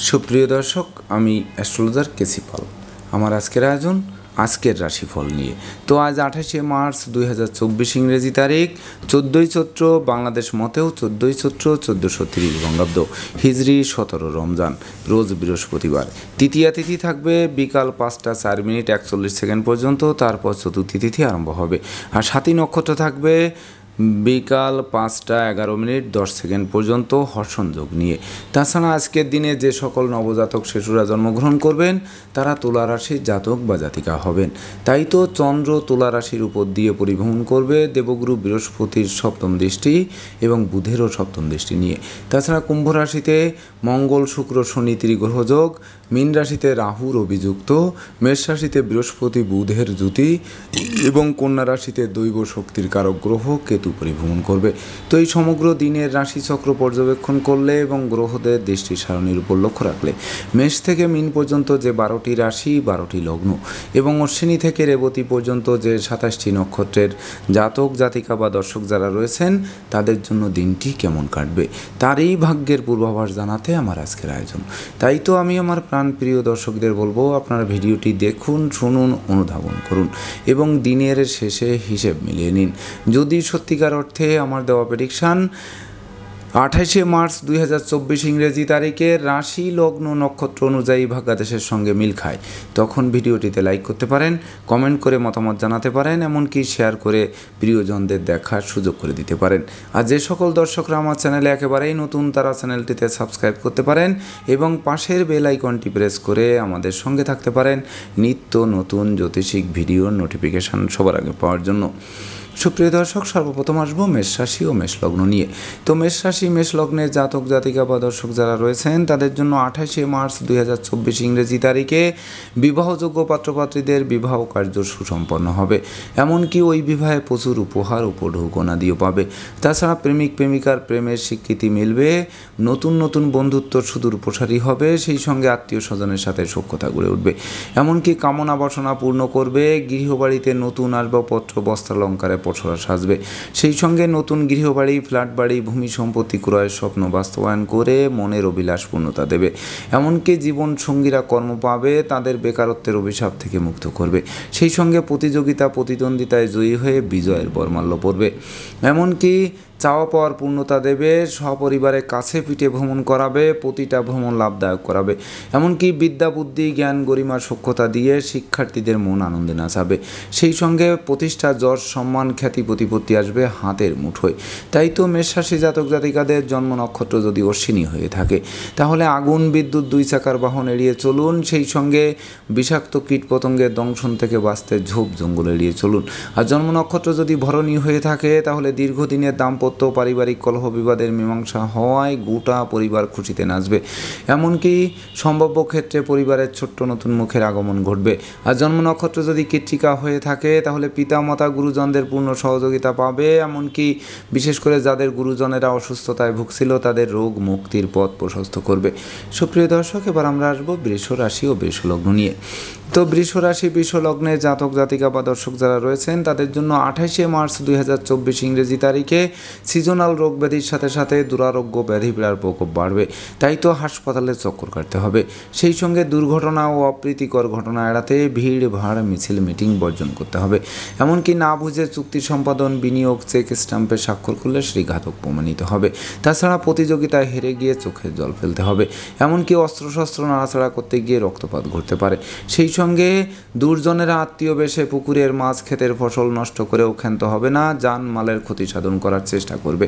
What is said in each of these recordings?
সুপ্রিয় দর্শক, আমি অ্যাস্ট্রোলজার কেসি পাল। আমার আজকের আয়োজন আজকের রাশিফল নিয়ে। তো আজ 28শে মার্চ 2024 ইংরেজি তারিখ, 14ই চৈত্র, বাংলাদেশ মতেও 14ই চৈত্র 1430 বঙ্গাব্দ, হিজরি 17 রমজান, রোজ বৃহস্পতিবার। তৃতীয়া তিথি থাকবে বিকাল 5টা 4 মিনিট 41 সেকেন্ড পর্যন্ত, তারপর চতুর্থী তিথি আরম্ভ হবে। আর সাথী নক্ষত্র থাকবে বিকাল 5টা 11 মিনিট 10 সেকেন্ড পর্যন্ত হর্ষণ যোগ নিয়ে। তাছাড়া আজকের দিনে যে সকল নবজাতক শিশুরা জন্মগ্রহণ করবেন তারা তুলা রাশির জাতক বা জাতিকা হবেন। তাই তো চন্দ্র তুলা রাশির উপর দিয়ে পরিভ্রমণ করবে দেবগুরু বৃহস্পতির সপ্তম দৃষ্টি এবং বুধেরও সপ্তম দৃষ্টি নিয়ে। তাছাড়া কুম্ভ রাশিতে মঙ্গল শুক্র শনি ত্রিগ্রহ যোগ, মীন রাশিতে রাহুর অভিযুক্ত, মেষ রাশিতে বৃহস্পতি বুধের জ্যোতি এবং কন্যা রাশিতে দৈব শক্তির কারক গ্রহ কেতু পরিভ্রমণ করবে। তো এই সমগ্র দিনের রাশিচক্র পর্যবেক্ষণ করলে এবং গ্রহদের দৃষ্টি সারণীর উপর লক্ষ্য রাখলে মেষ থেকে মীন পর্যন্ত যে 12টি রাশি 12টি লগ্ন এবং অশ্বিনী থেকে রেবতী পর্যন্ত যে 27টি নক্ষত্রের জাতক জাতিকা বা দর্শক যারা রয়েছেন তাদের জন্য দিনটি কেমন কাটবে তারই ভাগ্যের পূর্বাভাস জানাতে আমার আজকের আয়োজন। তাই তো আমি আমার প্রাণপ্রিয় দর্শকদের বলবো, আপনারা ভিডিওটি দেখুন, শুনুন, অনুধাবন করুন এবং দিনের শেষে হিসেব মিলিয়ে নিন। যদি সত্যিকার অর্থে আমার দেওয়া প্রেডিকশান 28শে মার্চ 2024 ইংরেজি তারিখে রাশি লগ্ন নক্ষত্র অনুযায়ী ভাগ্যাদেশের সঙ্গে মিল খায়, তখন ভিডিওটিতে লাইক করতে পারেন, কমেন্ট করে মতামত জানাতে পারেন, এমনকি শেয়ার করে প্রিয়জনদের দেখার সুযোগ করে দিতে পারেন। আর যে সকল দর্শকরা আমার চ্যানেলে একেবারেই নতুন তারা চ্যানেলটিতে সাবস্ক্রাইব করতে পারেন এবং পাশের বেল আইকনটি প্রেস করে আমাদের সঙ্গে থাকতে পারেন নিত্য নতুন জ্যোতিষিক ভিডিওর নোটিফিকেশান সবার আগে পাওয়ার জন্য। সুপ্রিয় দর্শক, সর্বপ্রথম আসবো মেষ রাশি ও মেষ লগ্ন নিয়ে। তো মেষ রাশি মেষ লগ্নের জাতক জাতিকা বা দর্শক যারা রয়েছেন তাদের জন্য 28শে মার্চ 2024 ইংরেজি তারিখে বিবাহযোগ্য পাত্রপাত্রীদের বিবাহ কার্য সুসম্পন্ন হবে, এমনকি ওই বিবাহে প্রচুর উপহার উপঢৌকনাদিও পাবে। তাছাড়া প্রেমিক প্রেমিকার প্রেমের স্বীকৃতি মিলবে, নতুন নতুন বন্ধুত্ব সুদূর প্রসারী হবে, সেই সঙ্গে আত্মীয় স্বজনের সাথে সখ্যতা গড়ে উঠবে, এমনকি কামনা বাসনা পূর্ণ করবে। গৃহবাড়িতে নতুন আসবাবপত্র বস্ত্রালঙ্কারে পছরা সাজবে, সেই সঙ্গে নতুন গৃহবাড়ি ফ্ল্যাট বাড়ি ভূমি সম্পত্তি ক্রয়ের স্বপ্ন বাস্তবায়ন করে মনের অভিলাষ পূর্ণতা দেবে, এমনকি জীবন সঙ্গীরা কর্ম পাবে, তাদের বেকারত্বের অভিশাপ থেকে মুক্ত করবে, সেই সঙ্গে প্রতিযোগিতা প্রতিদ্বন্দ্বিতায় জয়ী হয়ে বিজয়ের বরমাল্য পড়বে, এমনকি চাওয়া পাওয়ার পূর্ণতা দেবে, সপরিবারে কাছে পিঠে ভ্রমণ করাবে, প্রতিটা ভ্রমণ লাভদায়ক করাবে, এমনকি বিদ্যা বুদ্ধি জ্ঞান গরিমা সক্ষতা দিয়ে শিক্ষার্থীদের মন আনন্দে নাচাবে, সেই সঙ্গে প্রতিষ্ঠা যশ সম্মান খ্যাতি প্রতিপত্তি আসবে হাতের মুঠোয়। তাই তো মেষ রাশি জাতক জাতিকাদের জন্ম নক্ষত্র যদি অশ্বিনী হয়ে থাকে তাহলে আগুন বিদ্যুৎ দুই চাকার বাহন এড়িয়ে চলুন, সেই সঙ্গে বিষাক্ত কীট পতঙ্গের দংশন থেকে বাঁচতে ঝোপ জঙ্গল এড়িয়ে চলুন। আর জন্ম নক্ষত্র যদি ভরণী হয়ে থাকে তাহলে দীর্ঘদিনের দাম্পত্য পারিবারিক কলহ বিবাদের মীমাংসা হওয়ায় গোটা পরিবার খুশিতে নাচবে, এমনকি সম্ভাব্য ক্ষেত্রে পরিবারের ছোট্ট নতুন মুখের আগমন ঘটবে। আর জন্ম নক্ষত্র যদি কৃত্তিকা হয়ে থাকে তাহলে পিতামাতা গুরুজনদের পূর্ণ সহযোগিতা পাবে, এমনকি বিশেষ করে যাদের গুরুজনেরা অসুস্থতায় ভুগছিল তাদের রোগ মুক্তির পথ প্রশস্ত করবে। সুপ্রিয় দর্শক, এবার আমরা আসবো বৃষ রাশি ও বৃষ লগ্ন নিয়ে। তো বৃষ রাশি বৃষ লগ্নের জাতক জাতিকা বা দর্শক যারা রয়েছেন তাদের জন্য 28শে মার্চ 2024 ইংরেজি তারিখে সিজনাল রোগ ব্যাধির সাথে সাথে দুরারোগ্য ব্যাধি পীড়ার প্রকোপ বাড়বে, তাই তো হাসপাতালে চক্কর কাটতে হবে, সেই সঙ্গে দুর্ঘটনা ও অপ্রীতিকর ঘটনা এড়াতে ভিড় ভাড় মিছিল মিটিং বর্জন করতে হবে, এমনকি না বুঝে চুক্তি সম্পাদন বিনিয়োগ চেক স্ট্যাম্পে স্বাক্ষর করলে সেই ঘাতক প্রমাণিত হবে। তাছাড়া প্রতিযোগিতায় হেরে গিয়ে চোখের জল ফেলতে হবে, এমনকি অস্ত্রশস্ত্র নাড়াচাড়া করতে গিয়ে রক্তপাত ঘটতে পারে, সেই সঙ্গে দুর্জনেরা আত্মীয় বেশে পুকুরের মাছ ক্ষেতের ফসল নষ্ট করেও ক্ষান্ত হবে না, জান মালের ক্ষতি সাধন করার চেষ্টা করবে।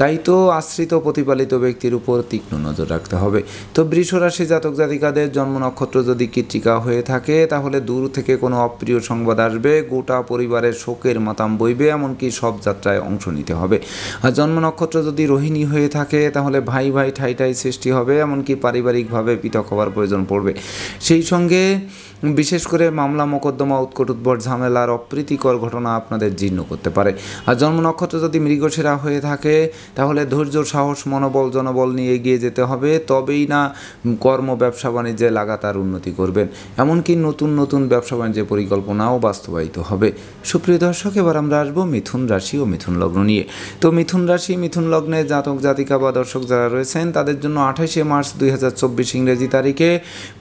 তাই তো আশ্রিত প্রতিপালিত ব্যক্তির উপর তীক্ষ্ণ নজর রাখতে হবে। তো বৃষ রাশি জাতক জাতিকাদের জন্ম নক্ষত্র যদি কৃত্তিকা হয়ে থাকে তাহলে দূর থেকে কোনো অপ্রিয় সংবাদ আসবে, গোটা পরিবারের শোকের মাতাম বইবে, এমনকি সব যাত্রায় অংশ নিতে হবে। আর জন্ম নক্ষত্র যদি রোহিণী হয়ে থাকে তাহলে ভাই ভাই ঠাই ঠাই সৃষ্টি হবে, এমনকি পারিবারিকভাবে পৃথক হওয়ার প্রয়োজন পড়বে, সেই সঙ্গে বিশেষ করে মামলা মোকদ্দমা উৎকট উদ্ভট ঝামেলার অপ্রীতিকর ঘটনা আপনাদের জীর্ণ করতে পারে। আর জন্ম নক্ষত্র যদি মৃগশিরা হয়ে থাকে তাহলে ধৈর্য, সাহস, মনোবল, জনবল নিয়ে এগিয়ে যেতে হবে, তবেই না কর্ম, ব্যবসা বাণিজ্যে লাগাতার উন্নতি করবেন। এমনকি নতুন নতুন ব্যবসা বাণিজ্যের পরিকল্পনাও বাস্তবায়িত হবে। সুপ্রিয় দর্শক, এবার আমরা আসবো মিথুন রাশি ও মিথুন লগ্ন নিয়ে। তো মিথুন রাশি, মিথুন লগ্নে জাতক জাতিকা বা দর্শক যারা রয়েছেন তাদের জন্য 28শে মার্চ 2024 ইংরেজি তারিখে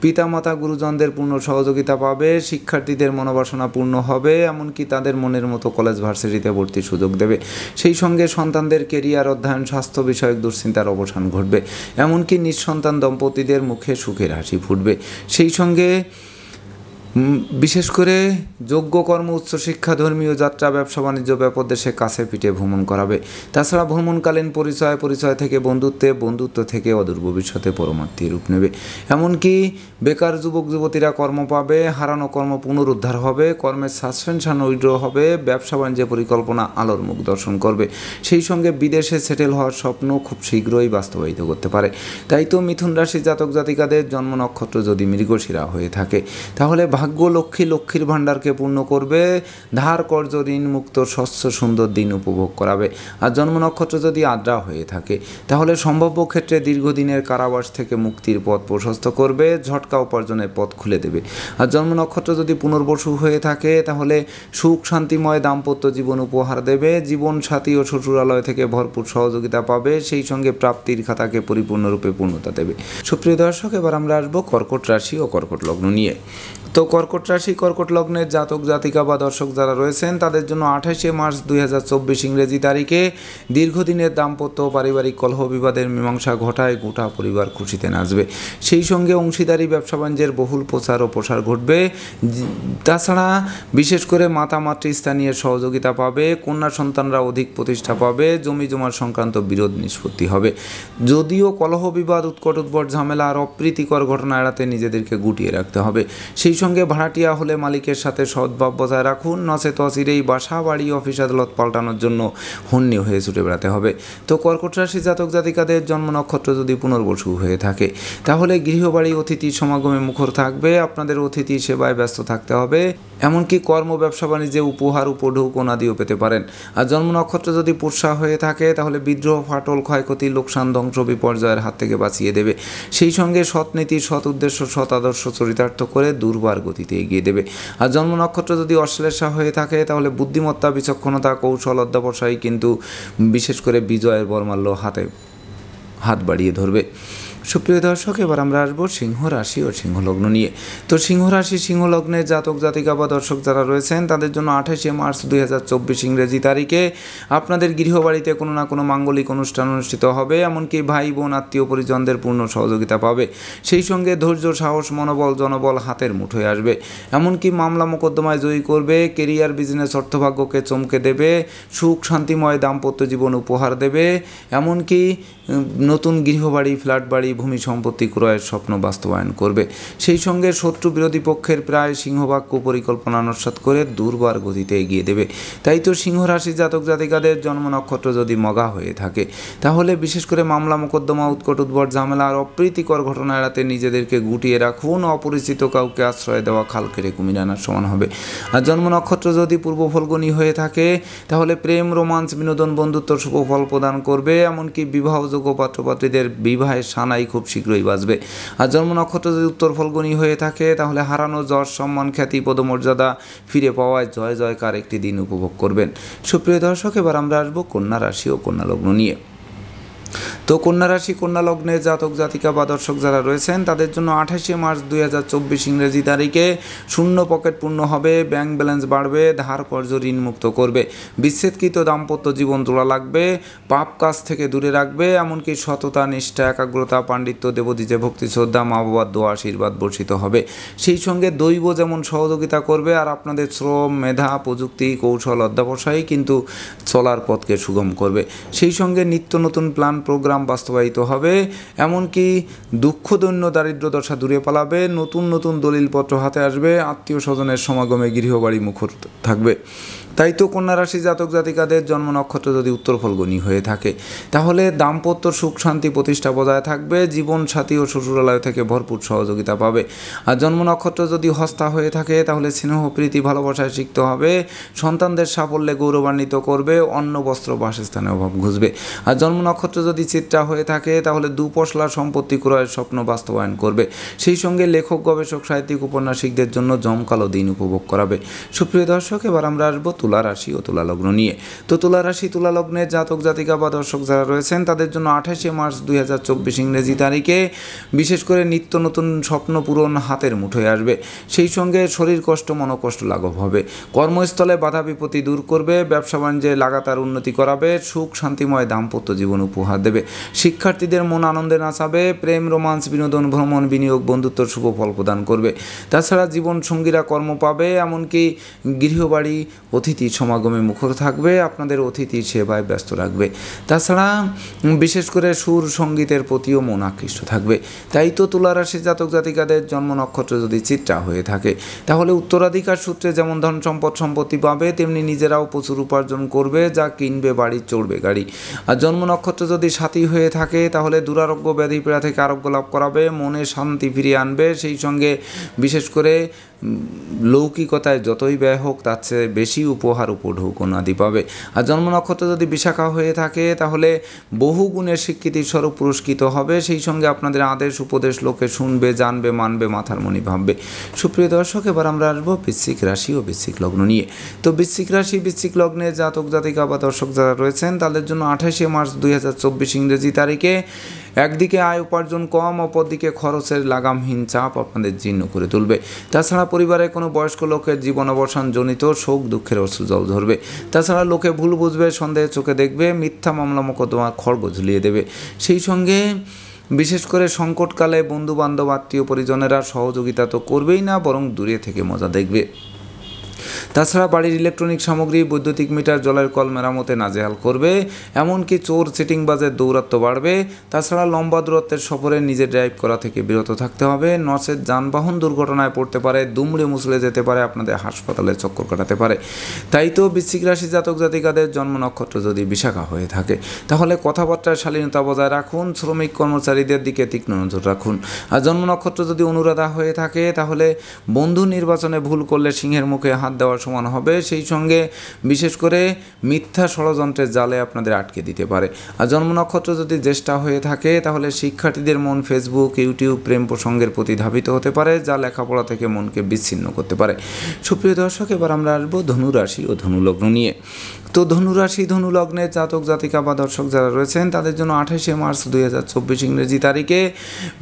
পিতামাতা গুরুজনদের পূর্ণ সহযোগিতা পাবে, শিক্ষার্থীদের মনোবাসনা পূর্ণ হবে, এমনকি তাদের মনের মতো কলেজ ভার্সিটিতে ভর্তির সুযোগ দেবে। সেই সঙ্গে সন্তানদের কেরিয়ার, অধ্যয়ন, স্বাস্থ্য বিষয়ক দুশ্চিন্তার অবসান ঘটবে, এমনকি নিঃসন্তান দম্পতিদের মুখে সুখের হাসি ফুটবে। সেই সঙ্গে বিশেষ করে যোগ্য কর্ম, উচ্চশিক্ষা, ধর্মীয় যাত্রা, ব্যবসা বাণিজ্য, ব্যাপক দেশে কাছে পিঠে ভ্রমণ করাবে। তাছাড়া ভ্রমণকালীন পরিচয় থেকে বন্ধুত্বে, বন্ধুত্ব থেকে অদূর ভবিষ্যতে পরমাত্মীয় রূপ নেবে। এমনকি বেকার যুবক যুবতীরা কর্ম পাবে, হারানো কর্ম পুনরুদ্ধার হবে, কর্মের সাসপেনশন উইথড্র হবে, ব্যবসা বাণিজ্যের পরিকল্পনা আলোর মুখ দর্শন করবে। সেই সঙ্গে বিদেশে সেটেল হওয়ার স্বপ্ন খুব শীঘ্রই বাস্তবায়িত করতে পারে। তাই তো মিথুন রাশি জাতক জাতিকাদের জন্ম নক্ষত্র যদি মৃগশিরা হয়ে থাকে তাহলে ভাগ্য লক্ষ্মীর ভাণ্ডারকে পূর্ণ করবে, ধার কর্জ ঋণ মুক্ত স্বচ্ছ সুন্দর দিন উপভোগ করাবে। আর জন্ম নক্ষত্র যদি আদ্রা হয়ে থাকে তাহলে সম্ভাব্য ক্ষেত্রে দীর্ঘদিনের কারাবাস থেকে মুক্তির পথ প্রশস্ত করবে, ঝটকা উপার্জনের পথ খুলে দেবে। আর জন্ম নক্ষত্র যদি পুনর্বসু হয়ে থাকে তাহলে সুখ শান্তিময় দাম্পত্য জীবন উপহার দেবে, জীবন সাথী ও শ্বশুরালয় থেকে ভরপুর সহযোগিতা পাবে, সেই সঙ্গে প্রাপ্তির খাতাকে পরিপূর্ণরূপে পূর্ণতা দেবে। সুপ্রিয় দর্শক, এবার আমরা আসবো কর্কট রাশি ও কর্কট লগ্ন নিয়ে। তো কর্কট রাশি, কর্কট লগ্নের জাতক জাতিকা বা দর্শক যারা রয়েছেন তাদের জন্য 28শে মার্চ 2024 ইংরেজি তারিখে দীর্ঘদিনের দাম্পত্য পারিবারিক কলহ বিবাদের মীমাংসা ঘটায় গোটা পরিবার খুশিতে নাচবে। সেই সঙ্গে অংশীদারি ব্যবসা বাণিজ্যের বহুল প্রচার ও প্রসার ঘটবে। তাছাড়া বিশেষ করে মাতা মাতৃস্থানীয় সহযোগিতা পাবে, কন্যা সন্তানরা অধিক প্রতিষ্ঠা পাবে, জমি জমার সংক্রান্ত বিরোধ নিষ্পত্তি হবে। যদিও কলহ বিবাদ, উৎকট উদ্ভট ঝামেলা আর অপ্রীতিকর ঘটনা এড়াতে নিজেদেরকে গুটিয়ে রাখতে হবে। সেই সঙ্গে ভাড়াটিয়া হলে মালিকের সাথে সদ্ভাব বজায় রাখুন, নচেত অচিরেই বাসা, বাড়ি, অফিস আদালত পাল্টানোর জন্য হন্যে হয়ে ছুটে বেড়াতে হবে। তো কর্কট রাশি জাতক জাতিকাদের জন্ম নক্ষত্র যদি পুনর্বসু হয়ে থাকে তাহলে গৃহবাড়ি অতিথি সমাগমে মুখর থাকবে, আপনাদের অতিথি সেবায় ব্যস্ত থাকতে হবে, এমনকি কর্ম, ব্যবসা বাণিজ্যে উপহার, উপঢৌকন আদিও পেতে পারেন। আর জন্ম নক্ষত্র যদি পুরসা হয়ে থাকে তাহলে বিদ্রোহ, ফাটল, ক্ষয়ক্ষতি, লোকসান, ধ্বংস, বিপর্যয়ের হাত থেকে বাঁচিয়ে দেবে। সেই সঙ্গে সৎ নীতি, সৎ উদ্দেশ্য, সৎ আদর্শ চরিতার্থ করে দুর্বার গতিতে এগিয়ে দেবে। আর জন্ম নক্ষত্র যদি অশ্লেষা হয়ে থাকে তাহলে বুদ্ধিমত্তা, বিচক্ষণতা, কৌশল, অধ্যবসায় কিন্তু বিশেষ করে বিজয়ের বর্মাল্য হাত বাড়িয়ে ধরবে। সুপ্রিয় দর্শক, এবার আমরা আসবো সিংহ রাশি ও সিংহ লগ্ন নিয়ে। তো সিংহ রাশি, সিংহ লগ্নের জাতক জাতিকা বা দর্শক যারা রয়েছেন তাদের জন্য 28শে মার্চ 2024 ইংরেজি তারিখে আপনাদের গৃহবাড়িতে কোনো না কোনো মাঙ্গলিক অনুষ্ঠান অনুষ্ঠিত হবে, এমনকি ভাই বোন, আত্মীয় পরিজনদের পূর্ণ সহযোগিতা পাবে। সেই সঙ্গে ধৈর্য, সাহস, মনোবল, জনবল হাতের মুঠোয় আসবে, এমনকি মামলা মোকদ্দমায় জয়ী করবে, কেরিয়ার, বিজনেস, অর্থভাগ্যকে চমকে দেবে, সুখ শান্তিময় দাম্পত্য জীবন উপহার দেবে, এমনকি নতুন গৃহবাড়ি, ফ্ল্যাট বাড়ি, ভূমি সম্পত্তি ক্রয়ের স্বপ্ন বাস্তবায়ন করবে। সেই সঙ্গে শত্রু বিরোধী পক্ষের প্রায় সিংহভাগ কুপরিকল্পনা নস্যাৎ করে দুর্বার গতিতে এগিয়ে দেবে। তাই তো সিংহ রাশি জাতক জাতিকাদের জন্ম নক্ষত্র যদি মগা হয়ে থাকে তাহলে বিশেষ করে মামলা মোকদ্দমা, উৎকট উদ্ভট ঝামেলা আর অপ্রীতিকর ঘটনা এড়াতে নিজেদেরকে গুটিয়ে রাখুন, অপরিচিত কাউকে আশ্রয় দেওয়া খাল কেটে কুমির আনার সমান হবে। আর জন্ম নক্ষত্র যদি পূর্ব ফলগুনি হয়ে থাকে তাহলে প্রেম, রোমান্স, বিনোদন, বন্ধুত্ব শুভ ফল প্রদান করবে, এমনকি বিবাহযোগ্য পাত্রপাত্রীদের বিবাহের সানাই খুব শীঘ্রই বাজবে। আর জন্ম নক্ষত্র যদি উত্তর ফলগুনি হয়ে থাকে তাহলে হারানো যশ, সম্মান, খ্যাতি, পদমর্যাদা ফিরে পাওয়ায় জয় জয়কার একটি দিন উপভোগ করবেন। সুপ্রিয় দর্শক, এবার আমরা আসবো কন্যা রাশি ও কন্যা লগ্ন নিয়ে। তো কন্যা রাশি, কন্যা লগ্নের জাতক জাতিকা বা দর্শক যারা রয়েছেন তাদের জন্য 28শে মার্চ 2024 ইংরেজি তারিখে শূন্য পকেট পূর্ণ হবে, ব্যাংক ব্যালেন্স বাড়বে, ধার কর্জ ঋণ মুক্ত করবে, বিচ্ছেদকৃত দাম্পত্য জীবন জোড়া লাগবে, পাপ কাজ থেকে দূরে রাখবে, এমনকি সততা, নিষ্ঠা, একাগ্রতা, পাণ্ডিত্য, দেবদীজে ভক্তি, শ্রদ্ধা, মা বাবার দোয়া, আশীর্বাদ বর্ষিত হবে। সেই সঙ্গে দৈব যেমন সহযোগিতা করবে আর আপনাদের শ্রম, মেধা, প্রযুক্তি, কৌশল, অধ্যবসায় কিন্তু চলার পথকে সুগম করবে। সেই সঙ্গে নিত্য নতুন প্ল্যান, প্রোগ্রাম বাস্তবায়িত হবে, এমনকি দুঃখ, দৈন্য, দারিদ্র দশা দূরে পালাবে, নতুন নতুন দলিলপত্র হাতে আসবে, আত্মীয় স্বজনের সমাগমে গৃহবাড়ি মুখর থাকবে। তাই তো কন্যা রাশি জাতক জাতিকাদের জন্ম নক্ষত্র যদি উত্তর ফল্গুনী হয়ে থাকে তাহলে দাম্পত্য সুখ শান্তি প্রতিষ্ঠা বজায় থাকবে, জীবন সাথী ও শ্বশুরালয় থেকে ভরপুর সহযোগিতা পাবে। আর জন্ম নক্ষত্র যদি হস্তা হয়ে থাকে তাহলে স্নেহ প্রীতি ভালোবাসায় শিখতে হবে, সন্তানদের সাফল্যে গৌরবান্বিত করবে, অন্ন বস্ত্র বাসস্থানে অভাব ঘুচবে। আর জন্ম নক্ষত্র যদি চিত্রা হয়ে থাকে তাহলে দুপশলা সম্পত্তি ক্রয়ের স্বপ্ন বাস্তবায়ন করবে, সেই সঙ্গে লেখক গবেষক সাহিত্যিক উপন্যাসিকদের জন্য জমকালো দিন উপভোগ করাবে। সুপ্রিয় দর্শক, এবার আমরা আসবো তুলা রাশি ও তুলা লগ্ন নিয়ে। তো তুলা রাশি তুলা লগ্নের জাতক জাতিকা বা দর্শক যারা রয়েছেন তাদের জন্য 28শে মার্চ 2024 ইংরেজি তারিখে বিশেষ করে নিত্য নতুন স্বপ্ন পূরণ হাতের মুঠোয় আসবে, সেই সঙ্গে শরীর কষ্ট মনোকষ্ট লাঘব হবে, কর্মস্থলে বাধা বিপত্তি দূর করবে, ব্যবসা বাণিজ্যে লাগাতার উন্নতি করাবে, সুখ শান্তিময় দাম্পত্য জীবন উপহার দেবে, শিক্ষার্থীদের মন আনন্দে নাচাবে, প্রেম রোমান্স বিনোদন ভ্রমণ বিনিয়োগ বন্ধুত্বর শুভ ফল প্রদান করবে। তাছাড়া জীবন সঙ্গীরা কর্ম পাবে, এমনকি গৃহবাড়ি অতিথি সমাগমে মুখর থাকবে, আপনাদের অতিথি সেবায় ব্যস্ত রাখবে। তাছাড়া বিশেষ করে সুর সঙ্গীতের প্রতিও মন আকৃষ্ট থাকবে। তাই তো তুলা রাশির জাতক জাতিকাদের জন্ম নক্ষত্র যদি চিত্রা হয়ে থাকে তাহলে উত্তরাধিকার সূত্রে যেমন ধন সম্পদ সম্পত্তি পাবে তেমনি নিজেরাও প্রচুর উপার্জন করবে, যা কিনবে বাড়ি চড়বে গাড়ি। আর জন্ম নক্ষত্র যদি সাথী হয়ে থাকে তাহলে দুরারোগ্য ব্যাধি পীড়া থেকে আরোগ্য লাভ করাবে, মনে শান্তি ফিরিয়ে আনবে, সেই সঙ্গে বিশেষ করে লৌকিকতায় যতই ব্যয় হোক তার চেয়ে বেশি উপহার উপঢৌকনাদি পাবে। আর জন্ম নক্ষত্র যদি বিশাখা হয়ে থাকে তাহলে বহু গুণের স্বীকৃতির স্বরূপ পুরস্কৃত হবে, সেই সঙ্গে আপনাদের আদেশ উপদেশ লোকে শুনবে, জানবে, মানবে, মাথার মনি ভাববে। সুপ্রিয় দর্শক, এবার আমরা আসবো বৃশ্চিক রাশি ও বৃশ্চিক লগ্ন নিয়ে। তো বৃশ্চিক রাশি বৃশ্চিক লগ্নের জাতক জাতিকা বা দর্শক যারা রয়েছেন তাদের জন্য 28শে মার্চ 2024 ইংরেজি তারিখে একদিকে আয় উপার্জন কম, অপরদিকে খরচের লাগামহীন চাপ আপনাদের জীর্ণ করে তুলবে। তাছাড়া পরিবারে কোনো বয়স্ক লোকের জীবন অবসান জনিত শোক দুঃখের অশ্রুজল ঝরবে। তাছাড়া লোকে ভুল বুঝবে, সন্দেহের চোখে দেখবে, মিথ্যা মামলা মোকদ্দমা খড়গ ঝুলিয়ে দেবে। সেই সঙ্গে বিশেষ করে সংকটকালে বন্ধু বান্ধব আত্মীয় পরিজনেরা সহযোগিতা তো করবেই না, বরং দূরে থেকে মজা দেখবে। তাছাড়া বাড়ির ইলেকট্রনিক সামগ্রী, বৈদ্যুতিক মিটার, জলের কল মেরামতে নাজেহাল করবে, এমনকি চোর চিটিংবাজের দৌরাত্ম্য বাড়বে। তাছাড়া লম্বা দূরত্বের সফরে নিজে ড্রাইভ করা থেকে বিরত থাকতে হবে, নচেত যানবাহন দুর্ঘটনায় পড়তে পারে, দুমড়ে মুচড়ে যেতে পারে, আপনাদের হাসপাতালে চক্কর কাটাতে পারে। তাই তো বৃশ্চিক রাশি জাতক জাতিকাদের জন্ম নক্ষত্র যদি বিশাখা হয়ে থাকে তাহলে কথাবার্তায় শালীনতা বজায় রাখুন, শ্রমিক কর্মচারীদের দিকে তীক্ষ্ণ নজর রাখুন। আর জন্ম নক্ষত্র যদি অনুরাধা হয়ে থাকে তাহলে বন্ধু নির্বাচনে ভুল করলে সিংহের মুখে হাত দেওয়ার সমান হবে, সেই সঙ্গে বিশেষ করে মিথ্যা ষড়যন্ত্রের জালে আপনাদের আটকে দিতে পারে। আর জন্ম নক্ষত্র যদি জ্যেষ্ঠা হয়ে থাকে তাহলে শিক্ষার্থীদের মন ফেসবুক ইউটিউব প্রেম প্রসঙ্গের প্রতি ধাবিত হতে পারে, যা লেখাপড়া থেকে মনকে বিচ্ছিন্ন করতে পারে। সুপ্রিয় দর্শক, এবার আমরা আসবো ধনু রাশি ও ধনু লগ্ন নিয়ে। তো ধনুরাশি ধনু লগ্নের জাতক জাতিকা বা দর্শক যারা রয়েছেন তাদের জন্য 28শে মার্চ 2024 ইংরেজি তারিখে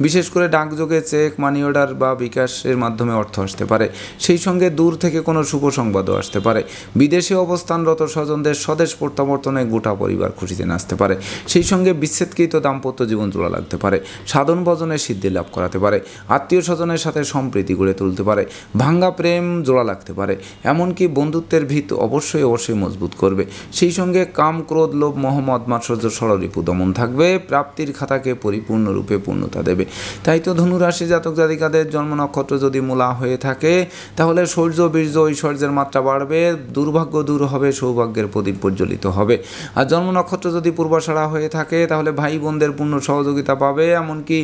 বিশেষ করে ডাকযোগে চেক, মানি অর্ডার বা বিকাশের মাধ্যমে অর্থ আসতে পারে, সেই সঙ্গে দূর থেকে কোনো শুভ সংবাদও আসতে পারে। বিদেশে অবস্থানরত স্বজনদের স্বদেশ প্রত্যাবর্তনে গোটা পরিবার খুশিতে নাচতে পারে, সেই সঙ্গে বিচ্ছেদকৃত দাম্পত্য জীবন জোড়া লাগতে পারে, সাধন ভজনের সিদ্ধি লাভ করাতে পারে, আত্মীয় স্বজনের সাথে সম্প্রীতি গড়ে তুলতে পারে, ভাঙ্গা প্রেম জোড়া লাগতে পারে, এমনকি বন্ধুত্বের ভিত অবশ্যই মজবুত করবে। সেই সঙ্গে কাম ক্রোধ লোভ মোহ মদ মাৎসর্য ষড়রিপু দমন থাকবে, প্রাপ্তির খাতাকে পরিপূর্ণরূপে পূর্ণতা দেবে। তাই তো ধনুরাশি জাতক জাতিকাদের জন্ম নক্ষত্র যদি মূলা হয়ে থাকে তাহলে শৌর্য বীর্য ঐশ্বর্যের মাত্রা বাড়বে, দুর্ভাগ্য দূর হবে, সৌভাগ্যের প্রদীপ প্রজ্বলিত হবে। আর জন্ম নক্ষত্র যদি পূর্বাষাঢ়া হয়ে থাকে তাহলে ভাই বোনদের পূর্ণ সহযোগিতা পাবে, এমনকি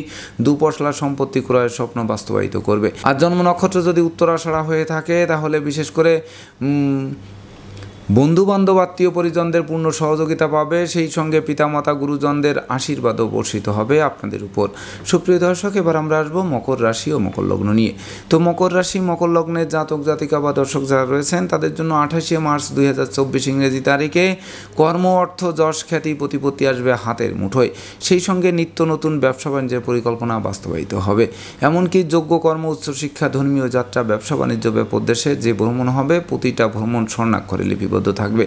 দুপশলা সম্পত্তি ক্রয়ের স্বপ্ন বাস্তবায়িত করবে। আর জন্ম নক্ষত্র যদি উত্তরাষাঢ়া হয়ে থাকে তাহলে বিশেষ করে বন্ধুবান্ধব আত্মীয় পরিজনদের পূর্ণ সহযোগিতা পাবে, সেই সঙ্গে পিতামাতা গুরুজনদের আশীর্বাদও বর্ষিত হবে আপনাদের উপর। সুপ্রিয় দর্শক, এবার আমরা আসবো মকর রাশি ও মকর লগ্ন নিয়ে। তো মকর রাশি মকর লগ্নের জাতক জাতিকা বা দর্শক যারা রয়েছেন তাদের জন্য 28শে মার্চ 2024 ইংরেজি তারিখে কর্ম, অর্থ, যশ, খ্যাতি, প্রতিপত্তি আসবে হাতের মুঠোয়, সেই সঙ্গে নিত্য নতুন ব্যবসা বাণিজ্যের পরিকল্পনা বাস্তবায়িত হবে, এমনকি যোগ্য কর্ম, উচ্চশিক্ষা, ধর্মীয় যাত্রা, ব্যবসা বাণিজ্য ব্যাপদেশে যে ভ্রমণ হবে প্রতিটা ভ্রমণ স্বর্ণাক্ষরে লিপিবদ্ধ থাকবে,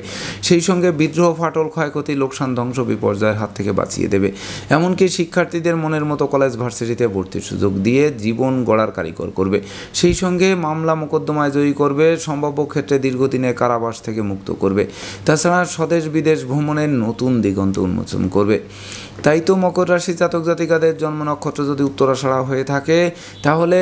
সেই সঙ্গে বিদ্রোহ, ফাটল, ক্ষয়ক্ষতি, লোকসান, ধ্বংস, বিপর্যয়ের হাত থেকে বাঁচিয়ে দেবে, এমনকি শিক্ষার্থীদের মনের মতো কলেজ ভার্সিটিতে ভর্তির সুযোগ দিয়ে জীবন গড়ার কারিগর করবে, সেই সঙ্গে মামলা মোকদ্দমায় জয়ী করবে, সম্ভাব্য ক্ষেত্রে দীর্ঘদিনের কারাবাস থেকে মুক্ত করবে। তাছাড়া স্বদেশ বিদেশ ভ্রমণের নতুন দিগন্ত উন্মোচন করবে। তাই তো মকর রাশি জাতক জাতিকাদের জন্ম নক্ষত্র যদি উত্তরাষাঢ়া হয়ে থাকে তাহলে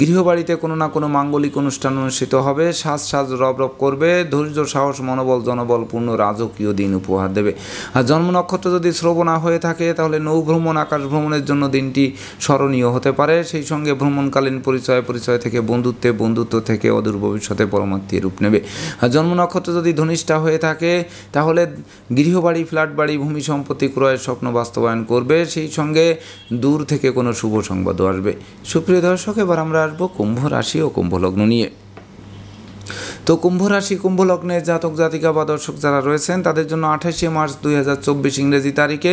গৃহবাড়িতে কোনো না কোনো মাঙ্গলিক অনুষ্ঠান অনুষ্ঠিত হবে, সাজ রব করবে, ধৈর্য সাহস, মনোবল, জনবল পূর্ণ রাজকীয় দিন উপহার দেবে। আর জন্ম নক্ষত্র যদি শ্রবণা হয়ে থাকে তাহলে নৌভ্রমণ, আকাশ ভ্রমণের জন্য দিনটি স্মরণীয় হতে পারে। সেই সঙ্গে ভ্রমণকালীন পরিচয় থেকে বন্ধুত্ব থেকে অদূর ভবিষ্যতে পরমাত্মীয় রূপ নেবে। আর জন্ম নক্ষত্র যদি ধনিষ্ঠা হয়ে থাকে তাহলে গৃহবাড়ি, ফ্ল্যাট বাড়ি, ভূমি সম্পত্তি ক্রয়ের স্বপ্ন বাস্তবায়ন করবে। সেই সঙ্গে দূর থেকে কোনো শুভ সংবাদও আসবে। সুপ্রিয় দর্শক, এবার আমরা আসবো কুম্ভ রাশি ও কুম্ভ লগ্ন নিয়ে। তো কুম্ভ রাশি, কুম্ভ লগ্নের জাতক জাতিকা বা দর্শক যারা রয়েছেন তাদের জন্য 28শে মার্চ 2024 ইংরেজি তারিখে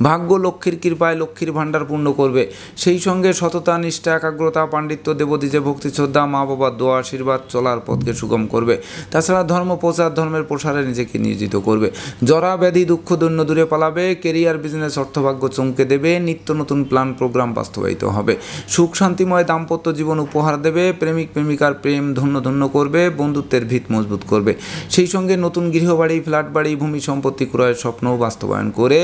ভাগ্য লক্ষ্মীর কৃপায় লক্ষ্মীর ভাণ্ডার পূর্ণ করবে। সেই সঙ্গে সততা, নিষ্ঠা, একাগ্রতা, পাণ্ডিত্য, দেবদ্বীজে ভক্তি শ্রদ্ধা, মা বাবার দোয়া আশীর্বাদ চলার পথকে সুগম করবে। তাছাড়া ধর্ম প্রচার, ধর্মের প্রসারে নিজেকে নিয়োজিত করবে। জরা ব্যাধি দুঃখ দৈন্য দূরে পালাবে। কেরিয়ার, বিজনেস, অর্থভাগ্য চমকে দেবে। নিত্য নতুন প্ল্যান প্রোগ্রাম বাস্তবায়িত হবে। সুখ শান্তিময় দাম্পত্য জীবন উপহার দেবে। প্রেমিক প্রেমিকার প্রেম ধন্য করবে। বন্ধুত্বের ভিত মজবুত করবে। সেই সঙ্গে নতুন গৃহবাড়ি, ফ্ল্যাট বাড়ি, ভূমি সম্পত্তি ক্রয়ের স্বপ্নও বাস্তবায়ন করে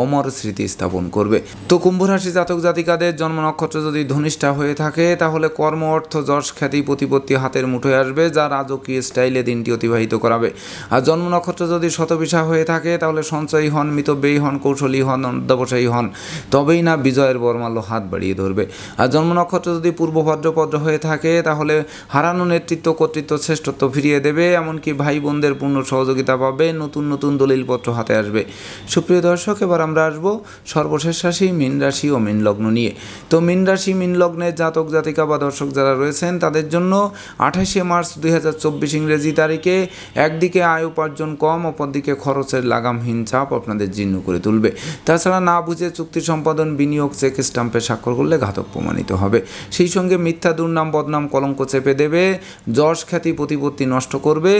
অমর স্মৃতি স্থাপন করবে। তো কুম্ভ রাশি জাতক জাতিকাদের জন্ম নক্ষত্র যদি ধনিষ্ঠা হয়ে থাকে তাহলে কর্ম, অর্থ, যশ, খ্যাতি, প্রতিপত্তি হাতের মুঠোয় আসবে, যা রাজকীয় স্টাইলে দিনটি অতিবাহিত করাবে। আর জন্ম নক্ষত্র যদি শতবিশা হয়ে থাকে তাহলে সঞ্চয়ী হন, মিতব্যয়ী হন, কৌশলী হন, অধ্যবসায়ী হন, তবেই না বিজয়ের বর্মাল্য হাত বাড়িয়ে ধরবে। আর জন্ম নক্ষত্র যদি পূর্ব ভদ্রপদ্র হয়ে থাকে তাহলে হারানো নেতৃত্ব, কর্তৃত্ব, শ্রেষ্ঠত্ব ফিরিয়ে দেবে। এমনকি ভাই বোনদের পূর্ণ সহযোগিতা পাবে। নতুন দলিলপত্র হাতে আসবে। সুপ্রিয় দর্শক, এবার আমরা আসবো সর্বশেষ রাশি মীন রাশি ও মীন লগ্ন নিয়ে। তো মীন রাশি, মীন লগ্নের জাতক জাতিকা বা দর্শক যারা রয়েছেন তাদের জন্য 28শে মার্চ 2024 ইংরেজি তারিখে একদিকে আয় উপার্জন কম, অপরদিকে খরচের লাগামহীন চাপ আপনাদের জীর্ণ করে তুলবে। তাছাড়া না বুঝে চুক্তি সম্পাদন, বিনিয়োগ, চেক স্টাম্পে স্বাক্ষর করলে ঘাতক প্রমাণিত হবে। সেই সঙ্গে মিথ্যা, দুর্নাম, বদনাম, কলঙ্ক চেপে দেবে। যশ, খ্যাতি, প্রতিপত্তি নষ্ট করবে।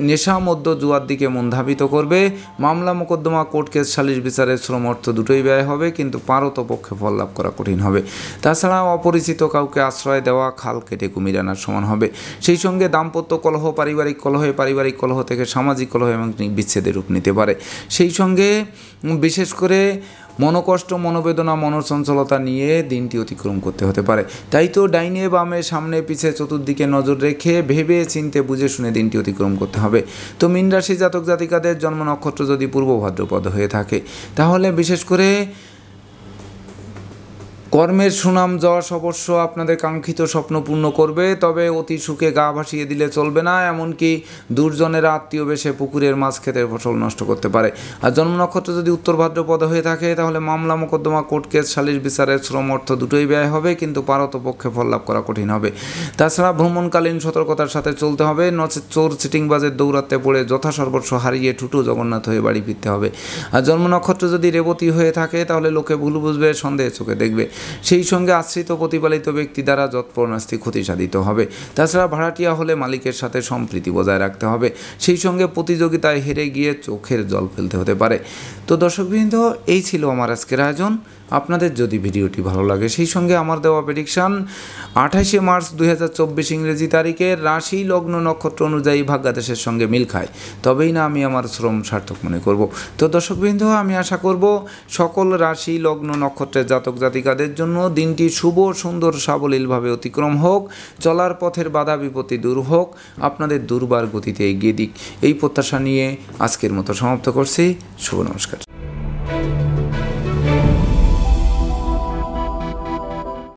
নেশা, মদ্য, জুয়ার দিকে মন ধাবিত করবে। মামলা, মোকদ্দমা, কোর্ট কেস, সালিশ বিচারে শ্রম, অর্থ দুটোই ব্যয় হবে, কিন্তু পারতপক্ষে ফল লাভ করা কঠিন হবে। তাছাড়া অপরিচিত কাউকে আশ্রয় দেওয়া খাল কেটে কুমির আনার সমান হবে। সেই সঙ্গে দাম্পত্য কলহ, পারিবারিক কলহ থেকে সামাজিক কলহ এবং বিচ্ছেদের রূপ নিতে পারে। সেই সঙ্গে বিশেষ করে মনোকষ্ট, মনোবেদনা, মনোচঞ্চলতা নিয়ে দিনটি অতিক্রম করতে হতে পারে। তাই তো ডাইনে বামে, সামনে পিছে, চতুর্দিকে নজর রেখে ভেবে চিনতে বুঝে শুনে দিনটি অতিক্রম করতে হবে। তো মীন রাশি জাতক জাতিকাদের জন্ম নক্ষত্র যদি পূর্ব ভাদ্রপদ হয়ে থাকে তাহলে বিশেষ করে কর্মের সুনাম, যশ অবশ্য আপনাদের কাঙ্ক্ষিত স্বপ্ন পূর্ণ করবে, তবে অতি সুখে গা ভাসিয়ে দিলে চলবে না। এমনকি দুর্জনেরা আত্মীয় বেশে পুকুরের মাছ ক্ষেতের ফসল নষ্ট করতে পারে। আর জন্ম নক্ষত্র যদি উত্তর ভাদ্রপদ হয়ে থাকে তাহলে মামলা, মোকদ্দমা, কোর্ট কেস, সালিশ বিচারে শ্রম, অর্থ দুটোই ব্যয় হবে, কিন্তু পারতপক্ষে ফল লাভ করা কঠিন হবে। তাছাড়া ভ্রমণকালীন সতর্কতার সাথে চলতে হবে, নচেত চোর চিটিংবাজের দৌরাত্মে পড়ে যথাসর্বস্ব হারিয়ে ঠুটু জগন্নাথ হয়ে বাড়ি ফিরতে হবে। আর জন্ম নক্ষত্র যদি রেবতী হয়ে থাকে তাহলে লোকে ভুল বুঝবে, সন্দেহে চোখে দেখবে। সেই সঙ্গে আশ্রিত প্রতিপালিত ব্যক্তি দ্বারা যৎপরনাস্তি ক্ষতি সাধিত হবে। তাছাড়া ভাড়াটিয়া হলে মালিকের সাথে সম্প্রীতি বজায় রাখতে হবে। সেই সঙ্গে প্রতিযোগিতায় হেরে গিয়ে চোখের জল ফেলতে হতে পারে। তো দর্শকবৃন্দ, এই ছিল আমার আজকের আয়োজন। আপনাদের যদি ভিডিওটি ভালো লাগে সেই সঙ্গে আমার দেওয়া প্রেডিকশান 28শে মার্চ 2024 ইংরেজি তারিখে রাশি, লগ্ন, নক্ষত্র অনুযায়ী ভাগ্যাদেশের সঙ্গে মিল খায়, তবেই না আমি আমার শ্রম সার্থক মনে করব। তো দর্শকবৃন্দ, আমি আশা করব সকল রাশি, লগ্ন, নক্ষত্রের জাতক জাতিকাদের জন্য দিনটি শুভ, সুন্দর, সাবলীলভাবে অতিক্রম হোক, চলার পথের বাধা বিপত্তি দূর হোক, আপনাদের দুর্বার গতিতে এগিয়ে দিক, এই প্রত্যাশা নিয়ে আজকের মতো সমাপ্ত করছি। শুভ নমস্কার।